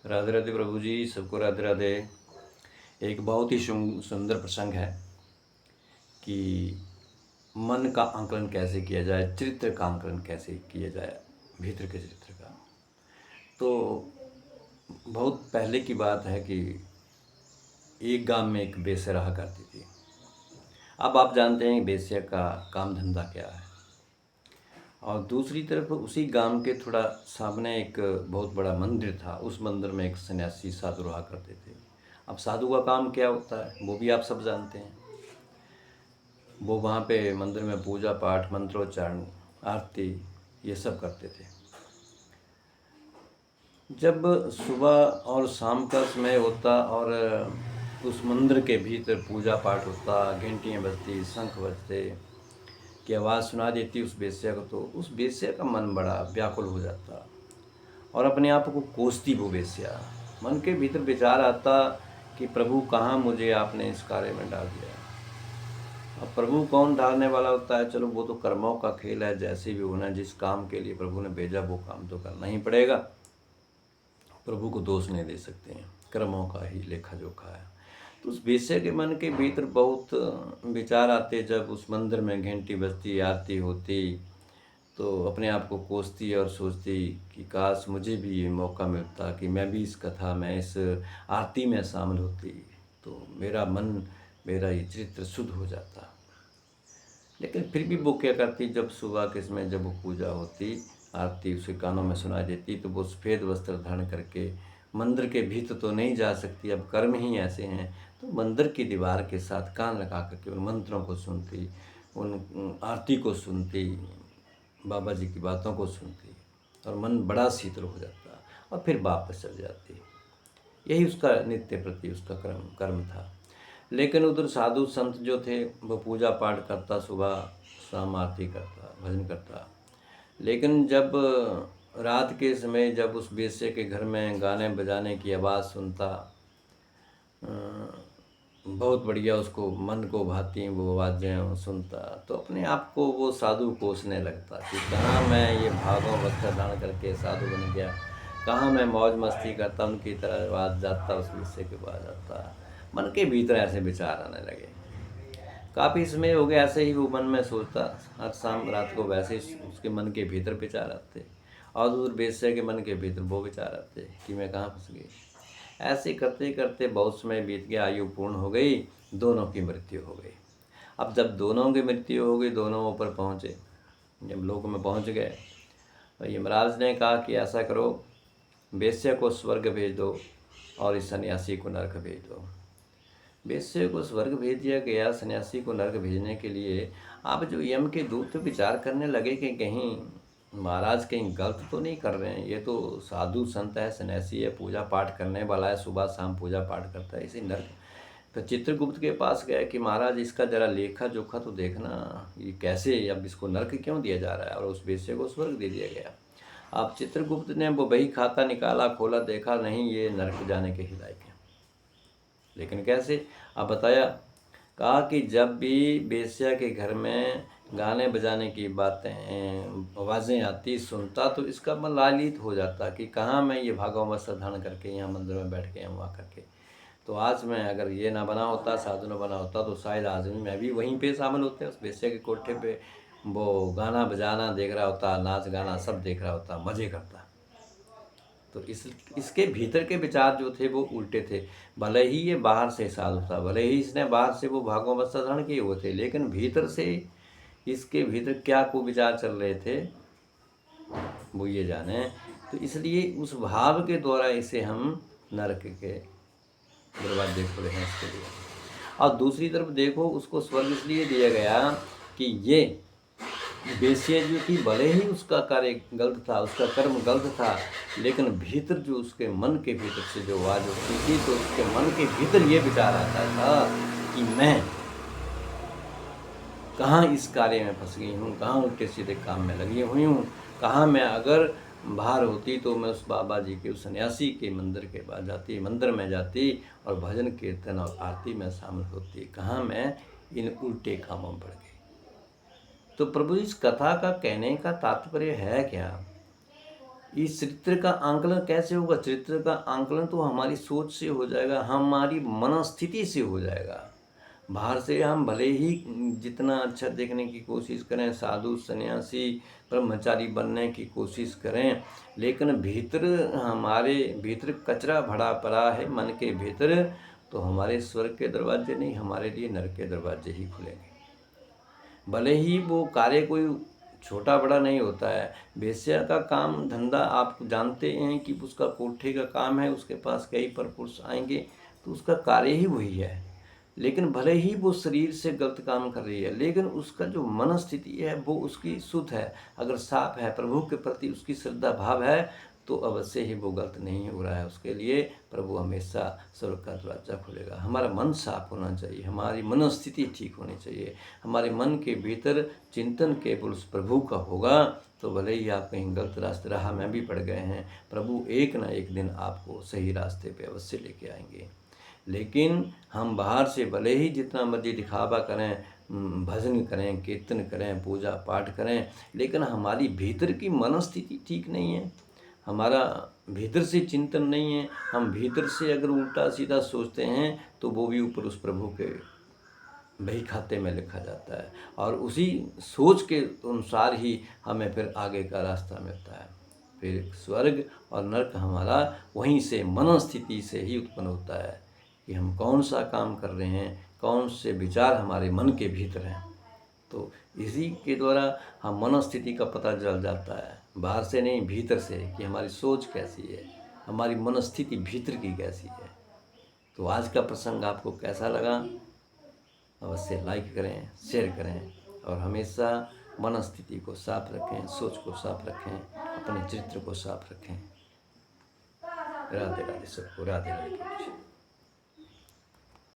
राधे राधे प्रभु जी, सबको राधे राधे। एक बहुत ही सुंदर प्रसंग है कि मन का आंकलन कैसे किया जाए, चरित्र का आंकलन कैसे किया जाए, भीतर के चरित्र का। तो बहुत पहले की बात है कि एक गांव में एक बेस्या रहा करती थी। अब आप जानते हैं बेस्या का काम धंधा क्या है। और दूसरी तरफ उसी गांव के थोड़ा सामने एक बहुत बड़ा मंदिर था। उस मंदिर में एक सन्यासी साधु रहा करते थे। अब साधु का काम क्या होता है वो भी आप सब जानते हैं। वो वहाँ पे मंदिर में पूजा पाठ, मंत्रोच्चारण, आरती ये सब करते थे। जब सुबह और शाम का समय होता और उस मंदिर के भीतर पूजा पाठ होता, घंटियाँ बजती, शंख बजते की आवाज़ सुना देती उस बेस्या को, तो उस बेस्या का मन बड़ा व्याकुल हो जाता और अपने आप को कोसती वो बेस्या। मन के भीतर विचार आता कि प्रभु कहाँ मुझे आपने इस कार्य में डाल दिया। अब प्रभु कौन डालने वाला होता है, चलो वो तो कर्मों का खेल है। जैसे भी होना, जिस काम के लिए प्रभु ने भेजा वो काम तो करना ही पड़ेगा। प्रभु को दोष नहीं दे सकते हैं, कर्मों का ही लेखा जोखा है। तो उस बेस्या के मन के भीतर बहुत विचार आते। जब उस मंदिर में घंटी बजती, आरती होती, तो अपने आप को कोसती और सोचती कि काश मुझे भी ये मौका मिलता कि मैं भी इस कथा में, इस आरती में शामिल होती, तो मेरा मन, मेरा ये चरित्र शुद्ध हो जाता। लेकिन फिर भी वो क्या करती, जब सुबह के समय जब वो पूजा होती, आरती उसके कानों में सुनाई देती, तो वो सफ़ेद वस्त्र धारण करके मंदिर के भीतर तो नहीं जा सकती। अब कर्म ही ऐसे हैं, तो मंदिर की दीवार के साथ कान लगा करके उन मंत्रों को सुनती, उन आरती को सुनती, बाबा जी की बातों को सुनती और मन बड़ा शीतल हो जाता और फिर वापस चल जाती। यही उसका नित्य प्रति उसका कर्म था। लेकिन उधर साधु संत जो थे वो पूजा पाठ करता, सुबह शाम आरती करता, भजन करता। लेकिन जब रात के समय जब उस बेस्या के घर में गाने बजाने की आवाज़ सुनता, बहुत बढ़िया उसको मन को भाती वो आवाज़ें सुनता, तो अपने आप को वो साधु कोसने लगता कि कहाँ मैं ये भागों वस्त्र धारण करके साधु बन गया, कहाँ मैं मौज मस्ती करता उनकी तरह आवाज़ जाता, उस विषय के बाद आता। मन के भीतर ऐसे विचार आने लगे। काफ़ी समय हो गया ऐसे ही वो मन में सोचता, हर शाम रात को वैसे ही उसके मन के भीतर विचार आते और दूर बेस्या के मन के भीतर वो विचार आते कि मैं कहाँ फंस गई। ऐसे करते करते बहुत समय बीत गया, आयु पूर्ण हो गई, दोनों की मृत्यु हो गई। अब जब दोनों की मृत्यु हो गई, दोनों ऊपर पहुँचे, जब लोक में पहुँच गए, तो यमराज ने कहा कि ऐसा करो, बेस्या को स्वर्ग भेज दो और इस सन्यासी को नरक भेज दो। बेस्या को स्वर्ग भेज दिया गया। सन्यासी को नरक भेजने के लिए अब जो यम के दूत विचार करने लगे कि कहीं महाराज कहीं गलत तो नहीं कर रहे हैं, ये तो साधु संत है, सन्यासी है, पूजा पाठ करने वाला है, सुबह शाम पूजा पाठ करता है, इसे नरक। तो चित्रगुप्त के पास गया कि महाराज इसका जरा लेखा जोखा तो देखना, ये कैसे, अब इसको नरक क्यों दिया जा रहा है और उस बेस्या को स्वर्ग दे दिया गया। अब चित्रगुप्त ने वो बही खाता निकाला, खोला, देखा नहीं, ये नरक जाने के ही लायक है। लेकिन कैसे, अब बताया। कहा कि जब भी बेस्या के घर में गाने बजाने की बातें, आवाज़ें आती, सुनता, तो इसका मन लालित हो जाता कि कहाँ मैं ये भागवत वस्त्र धारण करके यहाँ मंदिर में बैठ के वहाँ करके, तो आज मैं अगर ये ना बना होता, साधु ना बना होता, तो शायद आज मैं भी वहीं पे शामिल होते, उस बेस्या के कोठे पे वो गाना बजाना देख रहा होता, नाच गाना सब देख रहा होता, मज़े करता। तो इसके भीतर के विचार जो थे वो उल्टे थे। भले ही ये बाहर से साधु था, भले ही इसने बाहर से वो भागवत वस्त्र धारण किए हुए थे, लेकिन भीतर से इसके भीतर क्या को विचार चल रहे थे वो ये जाने। तो इसलिए उस भाव के द्वारा इसे हम नरक के दरवाजे खोले हैं इसके लिए। और दूसरी तरफ देखो, उसको स्वर्ग इसलिए दिया गया कि ये बेस्या जो थी, भले ही उसका कार्य गलत था, उसका कर्म गलत था, लेकिन भीतर जो उसके मन के भीतर से जो आवाज़ उठती थी, तो उसके मन के भीतर ये विचार आता था कि मैं कहाँ इस कार्य में फंस गई हूँ, कहाँ उल्टे सीधे काम में लगी हुई हूँ, कहाँ मैं अगर बाहर होती तो मैं उस बाबा जी के, उस सन्यासी के मंदिर के पास जाती, मंदिर में जाती और भजन कीर्तन और आरती में शामिल होती, कहाँ मैं इन उल्टे कामों में पड़ गई। तो प्रभु इस कथा का कहने का तात्पर्य है क्या इस चरित्र का आंकलन कैसे होगा? चरित्र का आंकलन तो हमारी सोच से हो जाएगा, हमारी मनस्थिति से हो जाएगा। बाहर से हम भले ही जितना अच्छा देखने की कोशिश करें, साधु सन्यासी ब्रह्मचारी बनने की कोशिश करें, लेकिन भीतर हमारे भीतर कचरा भरा पड़ा है मन के भीतर, तो हमारे स्वर्ग के दरवाजे नहीं, हमारे लिए नरक के दरवाजे ही खुलेंगे। भले ही वो कार्य कोई छोटा बड़ा नहीं होता है। वेश्या का काम धंधा आप जानते हैं कि उसका कोठे का काम है, उसके पास कई परपुरुष आएंगे तो उसका कार्य ही वही है। लेकिन भले ही वो शरीर से गलत काम कर रही है, लेकिन उसका जो मन स्थिति है वो उसकी शुद्ध है। अगर साफ है, प्रभु के प्रति उसकी श्रद्धा भाव है, तो अवश्य ही वो गलत नहीं हो रहा है। उसके लिए प्रभु हमेशा स्वर्ग का दरवाजा खुलेगा। हमारा मन साफ होना चाहिए, हमारी मनस्थिति ठीक होनी चाहिए, हमारे मन के भीतर चिंतन केवल उस प्रभु का होगा, तो भले ही आप कहीं गलत रास्ते राह में भी पड़ गए हैं, प्रभु एक ना एक दिन आपको सही रास्ते पे अवश्य लेके आएंगे। लेकिन हम बाहर से भले ही जितना मर्जी दिखावा करें, भजन करें, कीर्तन करें, पूजा पाठ करें, लेकिन हमारी भीतर की मनस्थिति ठीक नहीं है, हमारा भीतर से चिंतन नहीं है, हम भीतर से अगर उल्टा सीधा सोचते हैं तो वो भी ऊपर उस प्रभु के बही खाते में लिखा जाता है, और उसी सोच के अनुसार ही हमें फिर आगे का रास्ता मिलता है। फिर स्वर्ग और नरक हमारा वहीं से मनस्थिति से ही उत्पन्न होता है कि हम कौन सा काम कर रहे हैं, कौन से विचार हमारे मन के भीतर हैं। तो इसी के द्वारा हम मनस्थिति का पता चल जाता है, बाहर से नहीं भीतर से, कि हमारी सोच कैसी है, हमारी मनस्थिति भीतर की कैसी है। तो आज का प्रसंग आपको कैसा लगा? अवश्य लाइक करें, शेयर करें, और हमेशा मनस्थिति को साफ रखें, सोच को साफ रखें, अपने चरित्र को साफ रखें। राधे राधे, सबको राधे राधे।